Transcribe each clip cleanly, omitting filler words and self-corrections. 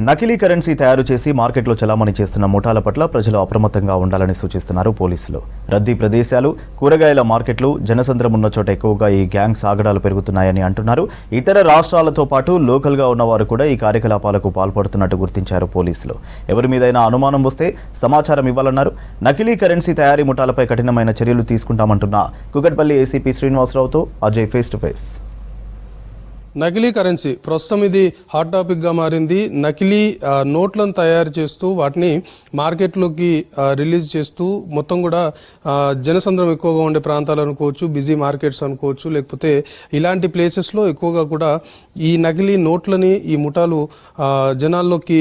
నకిలీ కరెన్సీ తయారు చేసి మార్కెట్లో చలామణి చేస్తున్న ముఠాల పట్ల ప్రజలు అప్రమత్తంగా ఉండాలని సూచిస్తున్నారు పోలీసులు. రద్దీ ప్రదేశాలు, కూరగాయల మార్కెట్లు, జనసంద్రం ఉన్న చోట ఎక్కువగా ఈ గ్యాంగ్స్ ఆగడాలు పెరుగుతున్నాయని అంటున్నారు. ఇతర రాష్ట్రాలతో పాటు లోకల్గా ఉన్నవారు కూడా ఈ కార్యకలాపాలకు పాల్పడుతున్నట్టు గుర్తించారు పోలీసులు. ఎవరి మీదైనా అనుమానం వస్తే సమాచారం ఇవ్వాలన్నారు. నకిలీ కరెన్సీ తయారీ ముఠాలపై కఠినమైన చర్యలు తీసుకుంటామంటున్న కూకట్పల్లి ఏసీపీ శ్రీనివాసరావుతో అజయ్ ఫేస్ టు ఫేస్. నకిలీ కరెన్సీ ప్రస్తుతం ఇది హాట్ టాపిక్గా మారింది. నకిలీ నోట్లను తయారు చేస్తూ వాటిని మార్కెట్లోకి రిలీజ్ చేస్తూ మొత్తం కూడా జనసంద్రం ఎక్కువగా ఉండే ప్రాంతాలు అనుకోవచ్చు, బిజీ మార్కెట్స్ అనుకోవచ్చు, లేకపోతే ఇలాంటి ప్లేసెస్లో ఎక్కువగా కూడా ఈ నకిలీ నోట్లని ఈ ముఠాలు జనాల్లోకి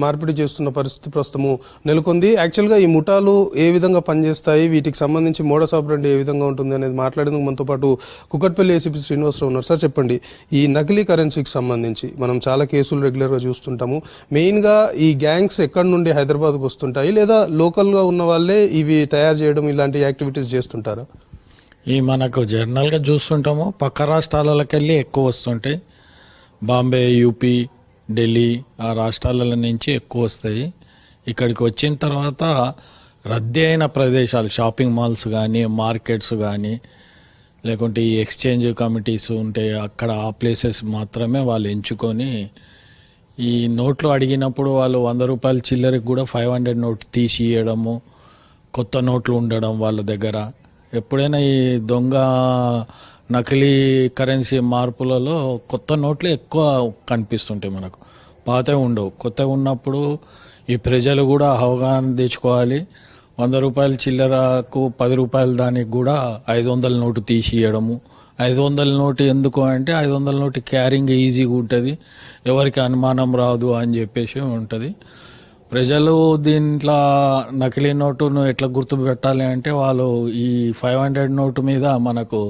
మార్పిడి చేస్తున్న పరిస్థితి ప్రస్తుతము నెలకొంది. యాక్చువల్గా ఈ ముఠాలు ఏ విధంగా పనిచేస్తాయి, వీటికి సంబంధించి మోడస్ ఆపరెండి ఏ విధంగా ఉంటుంది అనేది మాట్లాడేందుకు మనతో పాటు కూకట్పల్లి ఏసీపీ శ్రీనివాసరావు ఉన్నారు. సార్ చెప్పండి, ఈ నకిలీ కరెన్సీకి సంబంధించి మనం చాలా కేసులు రెగ్యులర్గా చూస్తుంటాము. మెయిన్గా ఈ గ్యాంగ్స్ ఎక్కడి నుండి హైదరాబాద్కు వస్తుంటాయి, లేదా లోకల్గా ఉన్న వాళ్ళే ఇవి తయారు చేయడం ఇలాంటి యాక్టివిటీస్ చేస్తుంటారా? ఈ మనకు జనరల్గా చూస్తుంటాము, పక్క రాష్ట్రాలకి వెళ్ళి ఎక్కువ వస్తుంటాయి. బాంబే, యూపీ, ఢిల్లీ ఆ రాష్ట్రాల నుంచి ఎక్కువ వస్తాయి. ఇక్కడికి వచ్చిన తర్వాత రద్దీ అయిన ప్రదేశాలు, షాపింగ్ మాల్స్ కానీ, మార్కెట్స్ కానీ, లేకుంటే ఈ ఎక్స్చేంజ్ కమిటీస్ ఉంటాయి, అక్కడ ఆ ప్లేసెస్ మాత్రమే వాళ్ళు ఎంచుకొని ఈ నోట్లు అడిగినప్పుడు వాళ్ళు 100 రూపాయల చిల్లరికి కూడా 500 నోట్ తీసి ఇవ్వడము, కొత్త నోట్లు ఉండడం వాళ్ళ దగ్గర. ఎప్పుడైనా ఈ దొంగ నకిలీ కరెన్సీ మార్పులలో కొత్త నోట్లు ఎక్కువ కనిపిస్తుంటాయి మనకు, పాతవి ఉండవు. కొత్తవి ఉన్నప్పుడు ఈ ప్రజలు కూడా అవగాహన తెచ్చుకోవాలి. 100 రూపాయల చిల్లరకు 10 రూపాయల దానికి కూడా 500 నోటు తీసి ఇవ్వడము. 500 నోటు ఎందుకు అంటే 500 నోటు క్యారింగ్ ఈజీగా ఉంటుంది, ఎవరికి అనుమానం రాదు అని చెప్పేసి ఉంటుంది. ప్రజలు దీంట్లో నకిలీ నోటును ఎట్లా గుర్తుపెట్టాలి అంటే, వాళ్ళు ఈ 500 నోటు మీద మనకు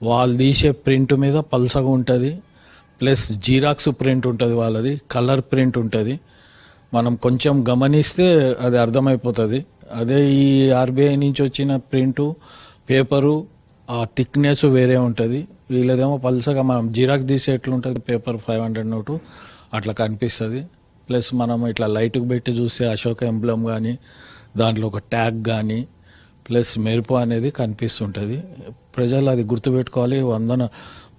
వాళ్ళు తీసే ప్రింట్ మీద పల్సగా ఉంటుంది, ప్లస్ జీరాక్స్ ప్రింట్ ఉంటుంది, వాళ్ళది కలర్ ప్రింట్ ఉంటుంది. మనం కొంచెం గమనిస్తే అది అర్థమైపోతుంది. అదే ఈ ఆర్బీఐ నుంచి వచ్చిన ప్రింటు, పేపరు ఆ థిక్నెస్ వేరే ఉంటుంది. వీళ్ళదేమో పల్సగా మనం జిరాక్స్ తీసే ఎట్లుంటుంది పేపర్ 500 నోటు అట్లా కనిపిస్తుంది. ప్లస్ మనం ఇట్లా లైట్కి పెట్టి చూస్తే అశోక ఎంబ్లమ్ కానీ, దాంట్లో ఒక ట్యాగ్ కానీ, ప్లస్ మెరుపు అనేది కనిపిస్తుంటుంది. ప్రజలు అది గుర్తుపెట్టుకోవాలి.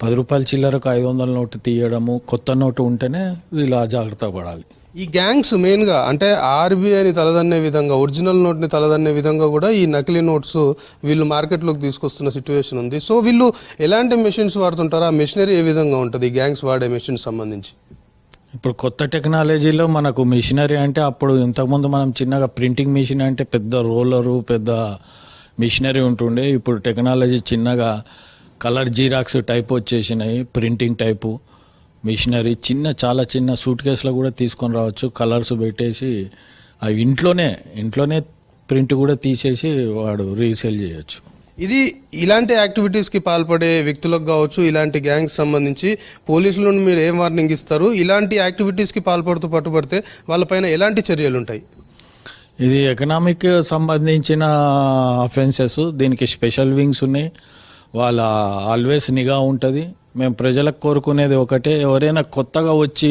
10 రూపాయల చిల్లరకు 500 నోటు తీయడము, కొత్త నోటు ఉంటేనే వీళ్ళు జాగ్రత్త పడాలి. ఈ గ్యాంగ్స్ మెయిన్గా అంటే ఆర్బీఐని తలదన్నే విధంగా, ఒరిజినల్ నోట్ని తలదన్నే విధంగా కూడా ఈ నకిలీ నోట్స్ వీళ్ళు మార్కెట్లోకి తీసుకొస్తున్న సిచ్యువేషన్ ఉంది. సో వీళ్ళు ఎలాంటి మెషిన్స్ వాడుతుంటారు, ఆ మెషినరీ ఏ విధంగా ఉంటుంది ఈ గ్యాంగ్స్ వాడే మెషిన్స్ సంబంధించి? ఇప్పుడు కొత్త టెక్నాలజీలో మనకు మిషనరీ అంటే, అప్పుడు ఇంతకుముందు మనం చిన్నగా ప్రింటింగ్ మిషన్ అంటే పెద్ద రోలరు, పెద్ద మిషనరీ ఉంటుండే. ఇప్పుడు టెక్నాలజీ చిన్నగా కలర్ జీరాక్స్ టైప్ వచ్చేసినాయి, ప్రింటింగ్ టైపు మిషనరీ. చాలా చిన్న సూట్ కేసులో కూడా తీసుకొని రావచ్చు, కలర్స్ పెట్టేసి అవి ఇంట్లోనే ప్రింట్ కూడా తీసేసి వాడు రీసేల్ చేయొచ్చు. ఇది ఇలాంటి యాక్టివిటీస్కి పాల్పడే వ్యక్తులకు కావచ్చు, ఇలాంటి గ్యాంగ్స్ సంబంధించి పోలీసులను మీరు ఏం వార్నింగ్ ఇస్తారు? ఇలాంటి యాక్టివిటీస్కి పాల్పడుతూ పట్టుబడితే వాళ్ళపైన ఎలాంటి చర్యలు ఉంటాయి? ఇది ఎకనామిక్ సంబంధించిన అఫెన్సెస్, దీనికి స్పెషల్ వింగ్స్ ఉన్నాయి. వాళ్ళ ఆల్వేస్ నిఘా ఉంటుంది. మేము ప్రజలకు కోరుకునేది ఒకటే, ఎవరైనా కొత్తగా వచ్చి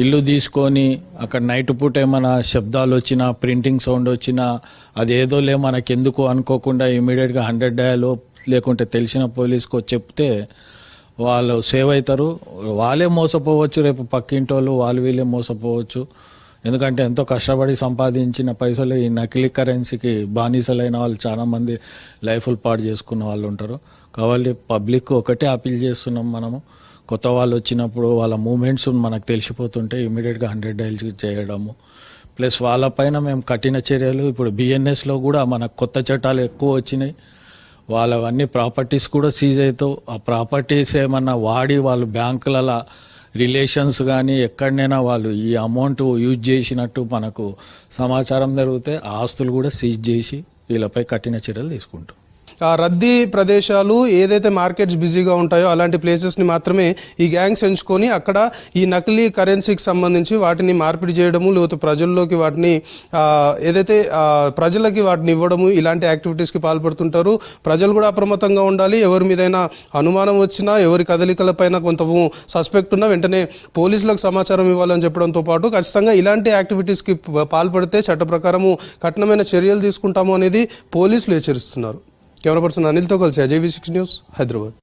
ఇల్లు తీసుకొని అక్కడ నైట్ పూట ఏమైనా శబ్దాలు వచ్చినా, ప్రింటింగ్ సౌండ్ వచ్చినా, అదేదోలే మనకెందుకు అనుకోకుండా ఇమీడియట్గా 100 డయల్ లేకుంటే తెలిసిన పోలీస్కి చెప్తే వాళ్ళు సేవ్ అవుతారు. వాళ్ళే మోసపోవచ్చు, రేపు పక్కింటి వాళ్ళు వీళ్ళే మోసపోవచ్చు. ఎందుకంటే ఎంతో కష్టపడి సంపాదించిన పైసలు ఈ నకిలీ కరెన్సీకి బానిసలైన వాళ్ళు చాలామంది లైఫ్లు పాడు చేసుకున్న వాళ్ళు ఉంటారు. కాబట్టి పబ్లిక్ ఒకటే అపీల్ చేస్తున్నాం, మనము కొత్త వాళ్ళు వచ్చినప్పుడు వాళ్ళ మూమెంట్స్ మనకు తెలిసిపోతుంటే ఇమీడియట్గా 100 డైల్స్ చేయడము. ప్లస్ వాళ్ళపైన మేము కఠిన చర్యలు, ఇప్పుడు బిఎన్ఎస్లో కూడా మనకు కొత్త చట్టాలు ఎక్కువ వచ్చినాయి. వాళ్ళవన్నీ ప్రాపర్టీస్ కూడా సీజ్ అవుతావు. ఆ ప్రాపర్టీస్ ఏమన్నా వాడి వాళ్ళు బ్యాంకులలో రిలేషన్స్ కానీ ఎక్కడైనా వాళ్ళు ఈ అమౌంట్ యూజ్ చేసినట్టు మనకు సమాచారం జరిగితే ఆస్తులు కూడా సీజ్ చేసి వీళ్ళపై కఠిన చర్యలు తీసుకుంటాం. రద్దీ ప్రదేశాలు ఏదైతే మార్కెట్స్ బిజీగా ఉంటాయో అలాంటి ప్లేసెస్ని మాత్రమే ఈ గ్యాంగ్స్ ఎంచుకొని అక్కడ ఈ నకిలీ కరెన్సీకి సంబంధించి వాటిని మార్పిడి చేయడము, లేకపోతే ప్రజల్లోకి వాటిని ఏదైతే ప్రజలకి వాటిని ఇవ్వడము, ఇలాంటి యాక్టివిటీస్కి పాల్పడుతుంటారు. ప్రజలు కూడా అప్రమత్తంగా ఉండాలి. ఎవరి మీదైనా అనుమానం వచ్చినా, ఎవరి కదలికలపైన కొంత సస్పెక్ట్ ఉన్నా వెంటనే పోలీసులకు సమాచారం ఇవ్వాలని చెప్పడంతో పాటు ఖచ్చితంగా ఇలాంటి యాక్టివిటీస్కి పాల్పడితే చట్ట ప్రకారము కఠినమైన చర్యలు తీసుకుంటాము అనేది పోలీసులు హెచ్చరిస్తున్నారు. కెమెరా పర్సన్ అనిల్తో కలిసి అజయ్ V6 న్యూస్, హైదరాబాద్.